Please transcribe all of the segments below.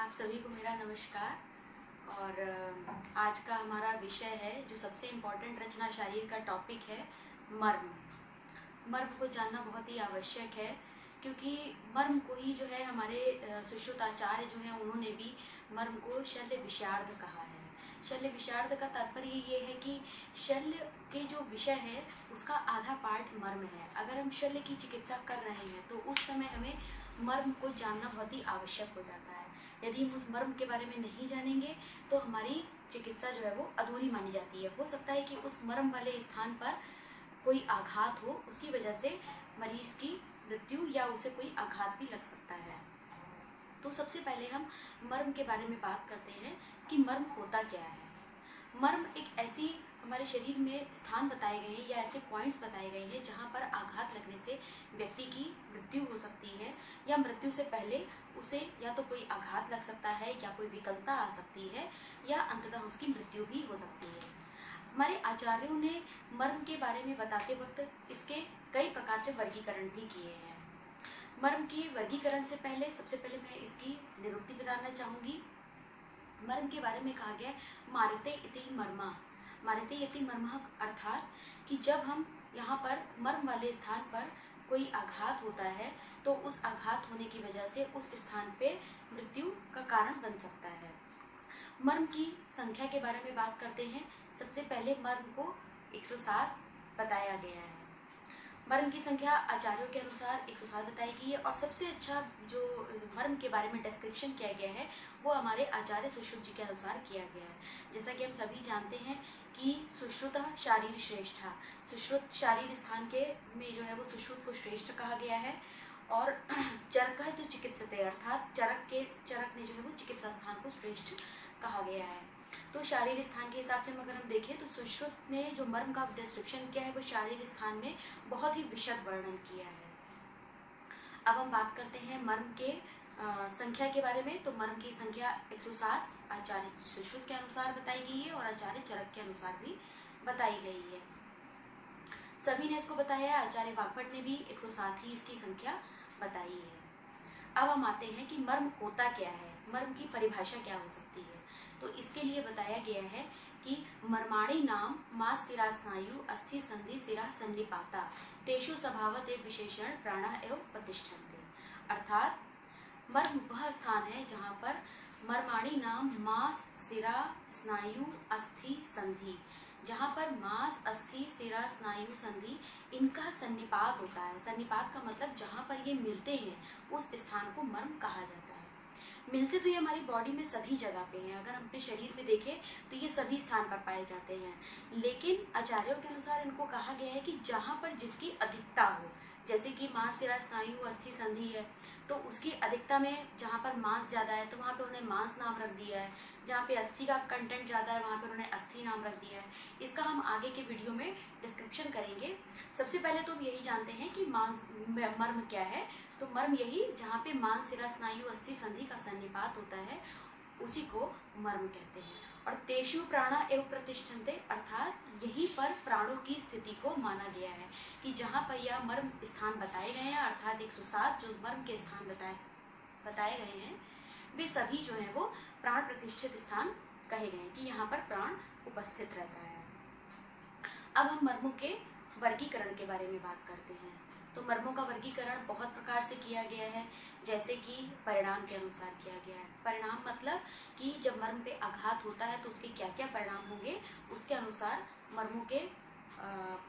आप सभी को मेरा नमस्कार। और आज का हमारा विषय है जो सबसे इम्पोर्टेंट रचना शायरी का टॉपिक है मर्म। मर्म को जानना बहुत ही आवश्यक है क्योंकि मर्म को ही जो है हमारे सुश्रुत आचार्य जो हैं उन्होंने भी मर्म को शल्य विषार्ध कहा है। शल्य विषार्ध का तात्पर्य ये है कि शल्य के जो विषय है उसका आधा पार्ट मर्म है। अगर हम शल्य की चिकित्सा कर रहे हैं तो उस समय हमें मर्म को जानना बहुत ही आवश्यक हो जाता है। यदि हम उस मर्म के बारे में नहीं जानेंगे तो हमारी चिकित्सा जो है वो अधूरी मानी जाती है। हो सकता है कि उस मर्म वाले स्थान पर कोई आघात हो, उसकी वजह से मरीज की मृत्यु या उसे कोई आघात भी लग सकता है। तो सबसे पहले हम मर्म के बारे में बात करते हैं कि मर्म होता क्या है। मर्म एक ऐसी हमारे शरीर में स्थान बताए गए हैं या ऐसे पॉइंट्स बताए गए हैं जहाँ पर आघात लगने से व्यक्ति की मृत्यु हो सकती है या मृत्यु से पहले उसे या तो कोई आघात लग सकता है या कोई विकलता आ सकती है या अंततः उसकी मृत्यु भी हो सकती है। हमारे आचार्यों ने मर्म के बारे में बताते वक्त इसके कई प्रकार से वर्गीकरण भी किए हैं। मर्म की वर्गीकरण से पहले सबसे पहले मैं इसकी निरुक्ति बताना चाहूँगी। मर्म के बारे में कहा गया है मारिते इति मर्मा। मारिते इति मर्मा अर्थात कि जब हम यहाँ पर मर्म वाले स्थान पर कोई आघात होता है तो उस आघात होने की वजह से उस स्थान पे मृत्यु का कारण बन सकता है। मर्म की संख्या के बारे में बात करते हैं। सबसे पहले मर्म को 107 बताया गया है। मर्म की संख्या आचार्यों के अनुसार 107 बताई गई है और सबसे अच्छा जो मर्म के बारे में डिस्क्रिप्शन किया गया है वो हमारे आचार्य सुश्रुत जी के अनुसार किया गया है। जैसा कि हम सभी जानते हैं कि सुश्रुत शारीर श्रेष्ठ। सुश्रुत शारीर स्थान के में जो है वो सुश्रुत को श्रेष्ठ कहा गया है। और चरक है तो चिकित्सते अर्थात चरक ने जो है वो चिकित्सा स्थान को श्रेष्ठ कहा गया है। तो शारीर स्थान के हिसाब से अगर हम देखें तो सुश्रुत ने जो मर्म का डिस्क्रिप्शन किया है वो शारीर स्थान में बहुत ही विशद वर्णन किया है। अब हम बात करते हैं मर्म के संख्या के बारे में। तो मर्म की संख्या 107 आचार्य सुश्रुत के अनुसार बताई गई है और आचार्य चरक के अनुसार भी बताई गई है। सभी ने इसको बताया, आचार्य वाग्भट ने भी 107 ही इसकी संख्या बताई है। अब हम आते हैं कि मर्म होता क्या है, मर्म की परिभाषा क्या हो सकती है। तो इसके लिए बताया गया है कि मर्माणी नाम मास सिरा स्नायु अस्थि संधि सिरा संनिपाता तेषु स्वभावत एव विशेषण प्राणा एव प्रतिष्ठन्ते। अर्थात मर्म वह स्थान है जहाँ पर मर्माणी नाम मास सिरा स्नायु अस्थि संधि, जहाँ पर मांस अस्थि सिरा स्नायु संधि इनका सन्निपात होता है। सन्निपात का मतलब जहाँ पर ये मिलते हैं उस स्थान को मर्म कहा जाता है। मिलते तो ये हमारी बॉडी में सभी जगह पे हैं। अगर हम अपने शरीर में देखें तो ये सभी स्थान पर पाए जाते हैं, लेकिन आचार्यों के अनुसार इनको कहा गया है कि जहाँ पर जिसकी अधिकता हो, जैसे कि मांस सिरा स्नायु अस्थि संधि है तो उसकी अधिकता में जहाँ पर मांस ज़्यादा है तो वहाँ पे उन्हें मांस नाम रख दिया है, जहाँ पे अस्थि का कंटेंट ज़्यादा है वहाँ पर उन्हें अस्थि नाम रख दिया है। इसका हम आगे के वीडियो में डिस्क्रिप्शन करेंगे। सबसे पहले तो हम यही जानते हैं कि मर्म क्या है। तो मर्म यही जहाँ पे मांस सिरा स्नायु अस्थि संधि का सन्निपात होता है उसी को मर्म कहते हैं। और तेषु प्राणा एव प्रतिष्ठन्ते अर्थात यहीं पर प्राणों की स्थिति को माना गया है कि जहाँ पर यह मर्म स्थान बताए गए हैं अर्थात 107 जो मर्म के स्थान बताए गए हैं वे सभी जो हैं वो प्राण प्रतिष्ठित स्थान कहे गए हैं कि यहाँ पर प्राण उपस्थित रहता है। अब हम मर्मों के वर्गीकरण के बारे में बात करते हैं। तो मर्मों का वर्गीकरण बहुत प्रकार से किया गया है, जैसे कि परिणाम के अनुसार किया गया है। परिणाम मतलब कि जब मर्म पे आघात होता है तो उसके क्या क्या परिणाम होंगे उसके अनुसार मर्मों के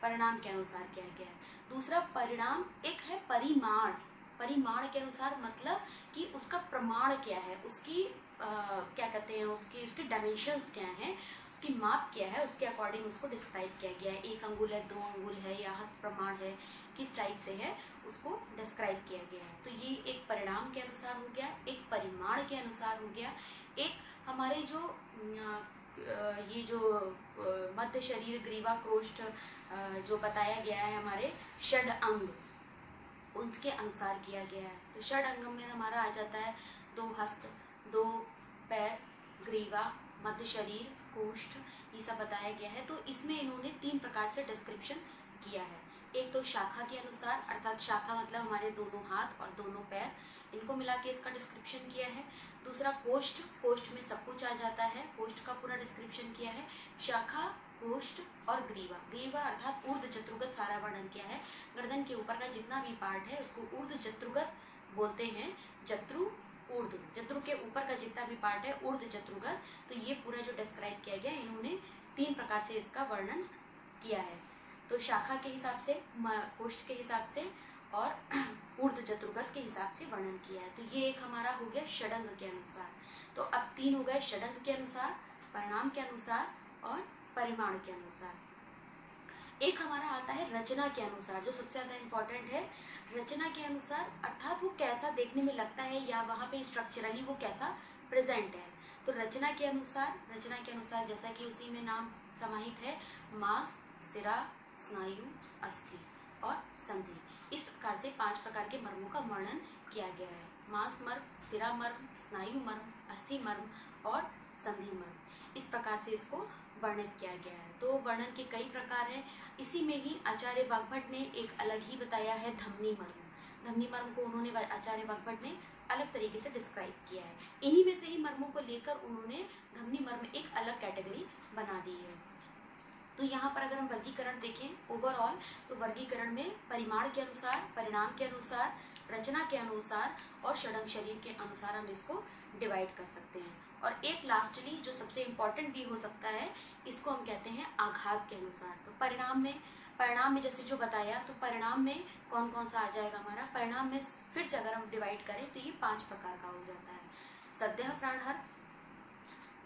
परिणाम के अनुसार किया गया है। दूसरा परिणाम एक है परिमाण। परिमाण के अनुसार मतलब कि उसका प्रमाण क्या है, उसकी क्या कहते हैं उसके डायमेंशंस क्या हैं, उसकी माप क्या है, उसके अकॉर्डिंग उसको डिस्क्राइब किया गया है। 1 अंगुल है, 2 अंगुल है या हस्त प्रमाण है, किस टाइप से है उसको डिस्क्राइब किया गया है। तो ये एक परिणाम के अनुसार हो गया, एक परिमाण के अनुसार हो गया, एक हमारे जो ये जो मध्य शरीर ग्रीवा क्रोष्ठ जो बताया गया है हमारे षड अंग उसके अनुसार किया गया है। तो षड अंग में हमारा आ जाता है 2 हस्त, 2 पैर, ग्रीवा, मध्य शरीर, कोष्ठ, ये सब बताया गया है। तो इसमें इन्होंने 3 प्रकार से डिस्क्रिप्शन किया है एक तो शाखा के अनुसार, अर्थात शाखा मतलब हमारे दोनों हाथ और दोनों पैर, इनको मिला के इसका डिस्क्रिप्शन किया है। दूसरा कोष्ठ, कोष्ठ में सब कुछ आ जाता है, कोष्ठ का पूरा डिस्क्रिप्शन किया है। शाखा, कोष्ठ और ग्रीवा, ग्रीवा अर्थात ऊर्ध्व जत्रुगत सारा वर्णन किया है। गर्दन के ऊपर का जितना भी पार्ट है उसको ऊर्ध्व जत्रुगत बोलते हैं। जत्रु, ऊर्ध्व, जत्रु के ऊपर का जितना भी पार्ट है ऊर्ध्व जत्रुगत। तो ये पूरा जो डिस्क्राइब किया गया, इन्होंने 3 प्रकार से इसका वर्णन किया है। तो शाखा के हिसाब से, कोष्ठ के हिसाब से और ऊर्ध्व जत्रुगत के हिसाब से वर्णन किया है। तो ये एक हमारा हो गया षडंग के अनुसार। तो अब 3 हो गए षडंग के अनुसार, परिणाम के अनुसार और परिमाण के अनुसार। एक हमारा आता है रचना के अनुसार, जो सबसे ज्यादा इम्पोर्टेंट है। रचना के अनुसार अर्थात वो कैसा देखने में लगता है या वहाँ पे स्ट्रक्चरली वो कैसा प्रेजेंट है। तो रचना के अनुसार जैसा कि उसी में नाम समाहित है, मांस, सिरा, स्नायु, अस्थि और संधि। इस प्रकार से 5 प्रकार के मर्मों का वर्णन किया गया है। मांस मर्म, सिरा मर्म, स्नायु मर्म, अस्थि मर्म और संधि मर्म। इस प्रकार से इसको वर्णित किया गया है। तो वर्णन के कई प्रकार हैं। इसी में ही आचार्य वाग्भट ने एक अलग ही बताया है धमनी मर्म। धमनी मर्म को उन्होंने आचार्य वाग्भट ने अलग तरीके से डिस्क्राइब किया है। इन्हीं में से ही मर्मों को लेकर उन्होंने धमनी मर्म एक अलग कैटेगरी बना दी है। तो यहाँ पर अगर हम वर्गीकरण देखें ओवरऑल, तो वर्गीकरण में परिमाण के अनुसार, परिणाम के अनुसार, रचना के अनुसार और षडंग शरीर के अनुसार हम इसको डिवाइड कर सकते हैं। और एक लास्टली जो सबसे इम्पोर्टेंट भी हो सकता है, इसको हम कहते हैं आघात के अनुसार। तो परिणाम में जैसे जो बताया, तो परिणाम में कौन कौन सा आ जाएगा हमारा। परिणाम में फिर से अगर हम डिवाइड करें तो ये 5 प्रकार का हो जाता है। सद्यः प्राणहर,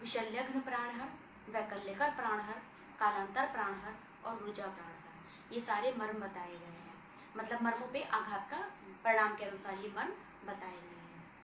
विशल्यघ्न प्राणहर, वैकल्यकर प्राणहर, कालांतर प्राणहर और रुजा प्राणहर। ये सारे मर्म बताए गए हैं। मतलब मर्मों पे आघात का परिणाम के अनुसार ये मर्म बताए गए हैं।